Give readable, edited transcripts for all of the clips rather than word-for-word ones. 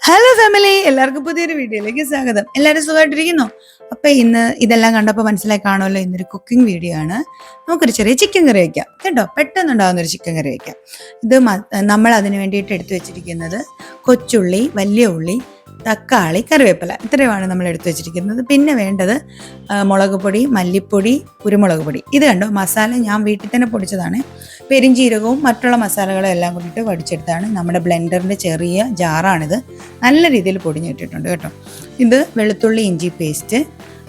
Hello family, എല്ലാവർക്കും പുതിയൊരു വീഡിയോയിലേക്ക് സ്വാഗതം. എല്ലാവരും സുഖമായിട്ടിരിക്കുന്നു. അപ്പൊ ഇന്ന് ഇതെല്ലാം കണ്ടപ്പോൾ മനസ്സിലായി കാണുമല്ലോ, ഇന്നൊരു കുക്കിംഗ് വീഡിയോ ആണ്. നമുക്കൊരു ചെറിയ ചിക്കൻ കറി വയ്ക്കാം കേട്ടോ. പെട്ടെന്നുണ്ടാകുന്ന ഒരു ചിക്കൻ കറി വയ്ക്കാം. ഇത് നമ്മൾ അതിന് വേണ്ടിയിട്ട് എടുത്തു വെച്ചിരിക്കുന്നത് കൊച്ചുള്ളി, വലിയ ഉള്ളി, തക്കാളി, കറിവേപ്പില, ഇത്രയുമാണ് നമ്മൾ എടുത്തു വെച്ചിരിക്കുന്നത്. പിന്നെ വേണ്ടത് മുളക് പൊടി, മല്ലിപ്പൊടി, കുരുമുളക് പൊടി. ഇത് കണ്ടോ, മസാല ഞാൻ വീട്ടിൽ തന്നെ പൊടിച്ചതാണ്. പെരിഞ്ചീരകവും മറ്റുള്ള മസാലകളും എല്ലാം കൂടിയിട്ട് വടിച്ചെടുത്താണ്. നമ്മുടെ ബ്ലെൻഡറിൻ്റെ ചെറിയ ജാറാണിത്. നല്ല രീതിയിൽ പൊടിഞ്ഞിട്ടിട്ടുണ്ട് കേട്ടോ. ഇത് വെളുത്തുള്ളി ഇഞ്ചി പേസ്റ്റ്,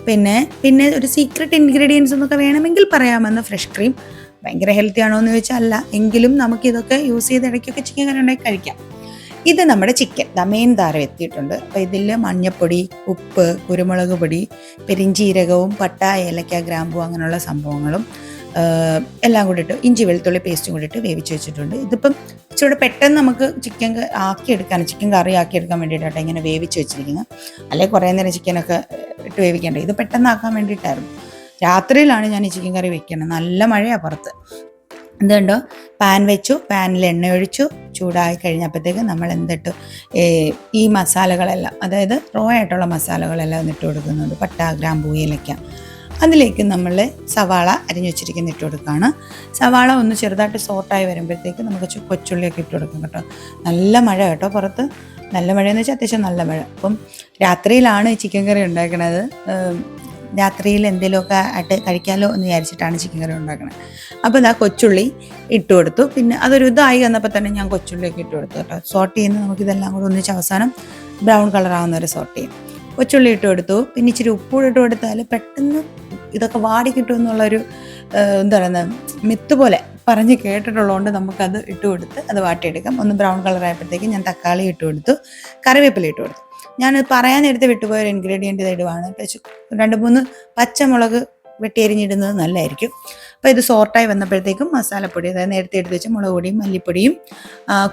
പിന്നെ ഒരു സീക്രട്ട് ഇൻഗ്രീഡിയൻസ് എന്നൊക്കെ വേണമെങ്കിൽ പറയാമെന്ന് ഫ്രഷ് ക്രീം. ഭയങ്കര ഹെൽത്തി ആണോ എന്ന് ചോദിച്ചാൽ അല്ല, എങ്കിലും നമുക്കിതൊക്കെ യൂസ് ചെയ്ത് ഇടയ്ക്കൊക്കെ ചിക്കൻ കറി ഉണ്ടാക്കി കഴിക്കാം. ഇത് നമ്മുടെ ചിക്കൻ മെയിൻ താരം എത്തിയിട്ടുണ്ട്. അപ്പോൾ ഇതിൽ മഞ്ഞൾപ്പൊടി, ഉപ്പ്, കുരുമുളക് പൊടി, പെരിഞ്ചീരകവും പട്ട, ഏലക്ക, ഗ്രാമ്പു അങ്ങനെയുള്ള സംഭവങ്ങളും എല്ലാം കൂടിയിട്ട് ഇഞ്ചി വെളുത്തുള്ളി പേസ്റ്റും കൂടിയിട്ട് വേവിച്ച് വെച്ചിട്ടുണ്ട്. ഇതിപ്പം ഇച്ചിരി പെട്ടെന്ന് നമുക്ക് ചിക്കൻ കറി ആക്കിയെടുക്കാൻ വേണ്ടിയിട്ടാണ് ഇങ്ങനെ വേവിച്ച് വെച്ചിരിക്കുന്നത്. അല്ലെങ്കിൽ കുറേ നേരം ചിക്കനൊക്കെ ഇട്ട് വേവിക്കേണ്ടത്. ഇത് പെട്ടെന്നാക്കാൻ വേണ്ടിയിട്ടായിരുന്നു. രാത്രിയിലാണ് ഞാൻ ഈ ചിക്കൻ കറി വെക്കുന്നത്. നല്ല മഴയാണ് പുറത്ത്. എന്തുണ്ടോ, പാൻ വെച്ചു, പാനിൽ എണ്ണ ഒഴിച്ചു, ചൂടായി കഴിഞ്ഞപ്പോഴത്തേക്ക് നമ്മൾ എന്തിട്ടു, ഈ മസാലകളെല്ലാം, അതായത് റോ ആയിട്ടുള്ള മസാലകളെല്ലാം ഇട്ട് കൊടുക്കുന്നുണ്ട്. പട്ട, ഗ്രാമ്പൂ, ഏലക്ക. അതിലേക്ക് നമ്മൾ സവാള അരിഞ്ഞു വെച്ചിരിക്കുന്ന ഇട്ട് കൊടുക്കുകയാണ്. സവാള ഒന്ന് ചെറുതായിട്ട് സോട്ടായി വരുമ്പോഴത്തേക്ക് നമുക്ക് കൊച്ചുള്ളിയൊക്കെ ഇട്ട് കൊടുക്കും കേട്ടോ. നല്ല മഴ കേട്ടോ പുറത്ത്. നല്ല മഴയെന്ന് വെച്ചാൽ അത്യാവശ്യം നല്ല മഴ. അപ്പം രാത്രിയിലാണ് ഈ ചിക്കൻ കറി ഉണ്ടാക്കുന്നത്. രാത്രിയിൽ എന്തെങ്കിലുമൊക്കെ ആയിട്ട് കഴിക്കാമല്ലോ എന്ന് വിചാരിച്ചിട്ടാണ് ചിക്കൻ കറി ഉണ്ടാക്കുന്നത്. അപ്പോൾ ഇതാ കൊച്ചുള്ളി ഇട്ട് കൊടുത്തു. പിന്നെ അതൊരു ഇതായി വന്നപ്പോൾ തന്നെ ഞാൻ കൊച്ചുള്ളിയൊക്കെ ഇട്ട് കൊടുത്തു കേട്ടോ. സോട്ട് ചെയ്യുന്നത് നമുക്കിതെല്ലാം കൂടെ ഒന്നിച്ച് അവസാനം ബ്രൗൺ കളറാവുന്നവരെ സോട്ട് ചെയ്യും. കൊച്ചുള്ളി ഇട്ട് കൊടുത്തു. പിന്നെ ഇച്ചിരി ഉപ്പൂടെ ഇട്ട് കൊടുത്താൽ പെട്ടെന്ന് ഇതൊക്കെ വാടി കിട്ടും എന്നുള്ളൊരു എന്താ പറയുന്നത് മിത്ത് പോലെ പറഞ്ഞ് കേട്ടിട്ടുള്ളതുകൊണ്ട് നമുക്കത് ഇട്ട് കൊടുത്ത് അത് വാട്ടിയെടുക്കാം. ഒന്ന് ബ്രൗൺ കളറായപ്പോഴത്തേക്ക് ഞാൻ തക്കാളി ഇട്ട് കൊടുത്തു, കറിവേപ്പില ഇട്ട് കൊടുത്തു. ഞാൻ പറയാനെടുത്ത് വിട്ടുപോയൊരു ഇൻഗ്രീഡിയൻറ്റ് ഇടുവാണ്. 2-3 പച്ചമുളക് വെട്ടിയരിഞ്ഞിടുന്നത് നല്ലതായിരിക്കും. അപ്പോൾ ഇത് സോർട്ടായി വന്നപ്പോഴത്തേക്കും മസാലപ്പൊടി, അതായത് നേരത്തെ എടുത്ത് വെച്ച മുളക് പൊടിയും മല്ലിപ്പൊടിയും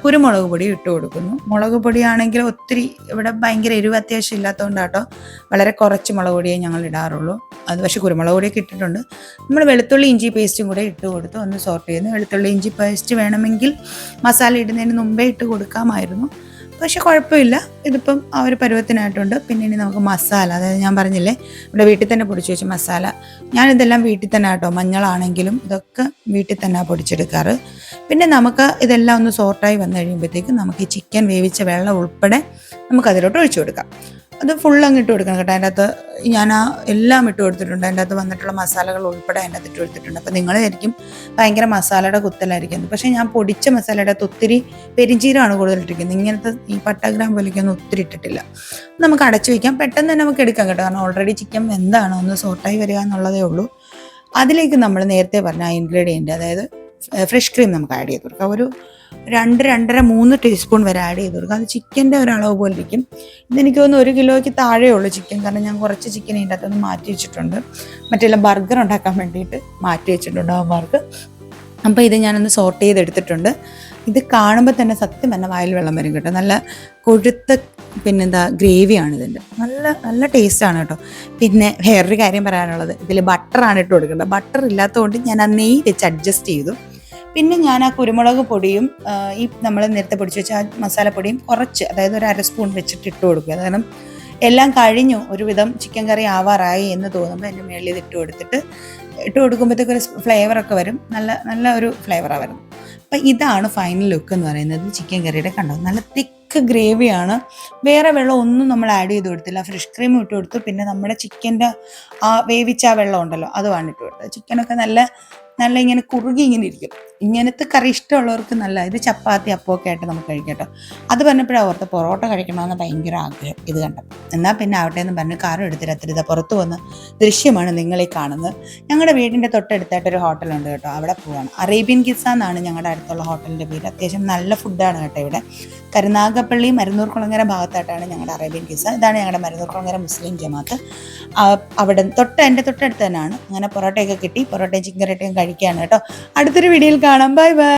കുരുമുളക് പൊടിയും ഇട്ട് കൊടുക്കുന്നു. മുളക് പൊടിയാണെങ്കിൽ ഒത്തിരി ഇവിടെ ഭയങ്കര എരിവ് അത്യാവശ്യം ഇല്ലാത്തതുകൊണ്ടാട്ടോ വളരെ കുറച്ച് മുളക് പൊടിയേ ഞങ്ങൾ ഇടാറുള്ളൂ. അത് പക്ഷേ കുരുമുളക് പൊടിയൊക്കെ ഇട്ടിട്ടുണ്ട്. നമ്മൾ വെളുത്തുള്ളി ഇഞ്ചി പേസ്റ്റും കൂടെ ഇട്ട് കൊടുത്ത് ഒന്ന് സോർട്ട് ചെയ്യുന്നു. വെളുത്തുള്ളി ഇഞ്ചി പേസ്റ്റ് വേണമെങ്കിൽ മസാല ഇടുന്നതിന് മുമ്പേ ഇട്ട് കൊടുക്കാമായിരുന്നു, പക്ഷെ കുഴപ്പമില്ല. ഇതിപ്പം ആ ഒരു പരുവത്തിനായിട്ടുണ്ട്. പിന്നെ ഇനി നമുക്ക് മസാല, അതായത് ഞാൻ പറഞ്ഞില്ലേ ഇവിടെ വീട്ടിൽ തന്നെ പൊടിച്ച് വെച്ച മസാല, ഞാനിതെല്ലാം വീട്ടിൽ തന്നെ കേട്ടോ. മഞ്ഞളാണെങ്കിലും ഇതൊക്കെ വീട്ടിൽ തന്നെ പൊടിച്ചെടുക്കാറ്. പിന്നെ നമുക്ക് ഇതെല്ലാം ഒന്ന് സോർട്ടായി വന്നു കഴിയുമ്പോഴത്തേക്കും നമുക്ക് ഈ ചിക്കൻ വേവിച്ച വെള്ളം ഉൾപ്പെടെ നമുക്കതിലോട്ട് ഒഴിച്ചു കൊടുക്കാം. അത് ഫുൾ അങ്ങ് ഇട്ട് കൊടുക്കണം കേട്ടോ. അതിൻ്റെ അകത്ത് ഞാൻ എല്ലാം ഇട്ട് കൊടുത്തിട്ടുണ്ട്. അതിൻ്റെ അകത്ത് വന്നിട്ടുള്ള മസാലകൾ ഉൾപ്പെടെ അതിൻ്റെ അകത്ത് ഇട്ട് കൊടുത്തിട്ടുണ്ട്. അപ്പോൾ നിങ്ങളായിരിക്കും ഭയങ്കര മസാലയുടെ കുത്തലായിരിക്കുന്നത്. പക്ഷേ ഞാൻ പൊടിച്ച മസാലയുടെ അകത്ത് ഒത്തിരി പെരിഞ്ചീരമാണ് കൂടുതലിട്ടിരിക്കുന്നത്. ഇങ്ങനത്തെ ഈ പട്ട, ഗ്രാമ്പു പോലെയൊന്നും ഒത്തിരി ഇട്ടിട്ടില്ല. നമുക്ക് അടച്ചു വയ്ക്കാം. പെട്ടെന്ന് തന്നെ നമുക്ക് എടുക്കാം കേട്ടോ. കാരണം ഓൾറെഡി ചിക്കൻ എന്താണ് ഒന്ന് സോട്ടായി വരിക എന്നുള്ളതേ ഉള്ളൂ. അതിലേക്ക് നമ്മൾ നേരത്തെ പറഞ്ഞ ആ ഇൻഗ്രീഡിയൻറ്റ്, അതായത് ഫ്രഷ് ക്രീം നമുക്ക് ആഡ് ചെയ്ത് കൊടുക്കാം. ഒരു 2-2.5-3 ടീസ്പൂൺ വരെ ആഡ് ചെയ്ത് കൊടുക്കുക. അത് ചിക്കൻ്റെ ഒരളവ് പോലെ ഇരിക്കും. ഇതെനിക്ക് തോന്നുന്നു 1 കിലോയ്ക്ക് താഴെ ഉള്ളൂ ചിക്കൻ. കാരണം ഞാൻ കുറച്ച് ചിക്കൻ ഇതിൻ്റെ അകത്തൊന്ന് മാറ്റി വെച്ചിട്ടുണ്ട്. മറ്റെല്ലാം ബർഗർ ഉണ്ടാക്കാൻ വേണ്ടിയിട്ട് മാറ്റി വെച്ചിട്ടുണ്ട് അവന്മാർക്ക്. അപ്പോൾ ഇത് ഞാനൊന്ന് സോർട്ട് ചെയ്തെടുത്തിട്ടുണ്ട്. ഇത് കാണുമ്പോൾ തന്നെ സത്യം തന്നെ വായിൽ വെള്ളം വരും കേട്ടോ. നല്ല കൊഴുത്ത ഗ്രേവിയാണ് ഇതിൻ്റെ. നല്ല ടേസ്റ്റാണ് കേട്ടോ. പിന്നെ വേറൊരു കാര്യം പറയാനുള്ളത്, ഇതിൽ ബട്ടറാണ് ഇട്ട് കൊടുക്കേണ്ടത്. ബട്ടർ ഇല്ലാത്തതുകൊണ്ട് ഞാൻ ആ നെയ്യ് വെച്ച് അഡ്ജസ്റ്റ് ചെയ്തു. പിന്നെ ഞാൻ ആ കുരുമുളക് പൊടിയും ഈ നമ്മൾ നേരത്തെ പൊടിച്ച് വെച്ച ആ മസാലപ്പൊടിയും കുറച്ച്, അതായത് ഒരു 1/2 സ്പൂൺ വെച്ചിട്ട് ഇട്ട് കൊടുക്കുക. കാരണം എല്ലാം കഴിഞ്ഞു, ഒരുവിധം ചിക്കൻ കറി ആവാറായി എന്ന് തോന്നുമ്പോൾ എൻ്റെ മേളിൽ ഇത് ഇട്ട് കൊടുക്കുമ്പോഴത്തേക്ക് ഒരു ഫ്ലേവറൊക്കെ വരും. നല്ല ഒരു ഫ്ലേവറാണ് വരുന്നത്. അപ്പം ഇതാണ് ഫൈനൽ ലുക്ക് എന്ന് പറയുന്നത് ചിക്കൻ കറിയുടെ. കണ്ടോ, നല്ല തിക്ക് ഗ്രേവിയാണ്. വേറെ വെള്ളം ഒന്നും നമ്മൾ ആഡ് ചെയ്ത് കൊടുത്തില്ല. ഫ്രഷ് ക്രീം ഇട്ട് കൊടുത്തു. പിന്നെ നമ്മുടെ ചിക്കൻ്റെ ആ വേവിച്ച ആ വെള്ളം ഉണ്ടല്ലോ അതുമാണ് ഇട്ട് കൊടുത്തത്. ചിക്കനൊക്കെ നല്ല ഇങ്ങനെ കുറുകി ഇങ്ങനെ ഇരിക്കും. ഇങ്ങനത്തെ കറി ഇഷ്ടമുള്ളവർക്ക് നല്ല, ഇത് ചപ്പാത്തി അപ്പമൊക്കെ ആയിട്ട് നമുക്ക് കഴിക്കാം കേട്ടോ. അത് പറഞ്ഞപ്പോഴാണ് ഓർത്ത് പൊറോട്ട കഴിക്കണമെന്ന് ഭയങ്കര ആഗ്രഹം ഇത് കണ്ടപ്പോൾ. എന്നാൽ പിന്നെ ആവട്ടെ എന്ന് പറഞ്ഞ് കാറും എടുത്ത് രാത്രി പുറത്ത് വന്ന ദൃശ്യമാണ് നിങ്ങളീ കാണുന്നത്. ഞങ്ങളുടെ വീടിൻ്റെ തൊട്ടടുത്തായിട്ടൊരു ഹോട്ടലുണ്ട് കേട്ടോ. അവിടെ പോവാണ്. അറേബ്യൻ കിസ്സ എന്നാണ് ഞങ്ങളുടെ അടുത്തുള്ള ഹോട്ടലിൻ്റെ പേര്. അത്യാവശ്യം നല്ല ഫുഡാണ് കേട്ടോ. ഇവിടെ കരുനാഗപ്പള്ളി മരുന്നൂർ കുളങ്ങര ഭാഗത്തായിട്ടാണ് ഞങ്ങളുടെ അറേബ്യൻ കിസ്സ. ഇതാണ് ഞങ്ങളുടെ മരുന്നൂർ കുളങ്ങര മുസ്ലിം ജമാഅത്ത്. അവിടെ എൻ്റെ തൊട്ടടുത്ത് തന്നെയാണ്. അങ്ങനെ പൊറോട്ടയൊക്കെ കിട്ടി. പൊറോട്ടയും ചിക്കൻ കറിയും കഴിക്കുകയാണ് കേട്ടോ. അടുത്തൊരു വീഡിയോയിൽ കാണാം. Bye bye.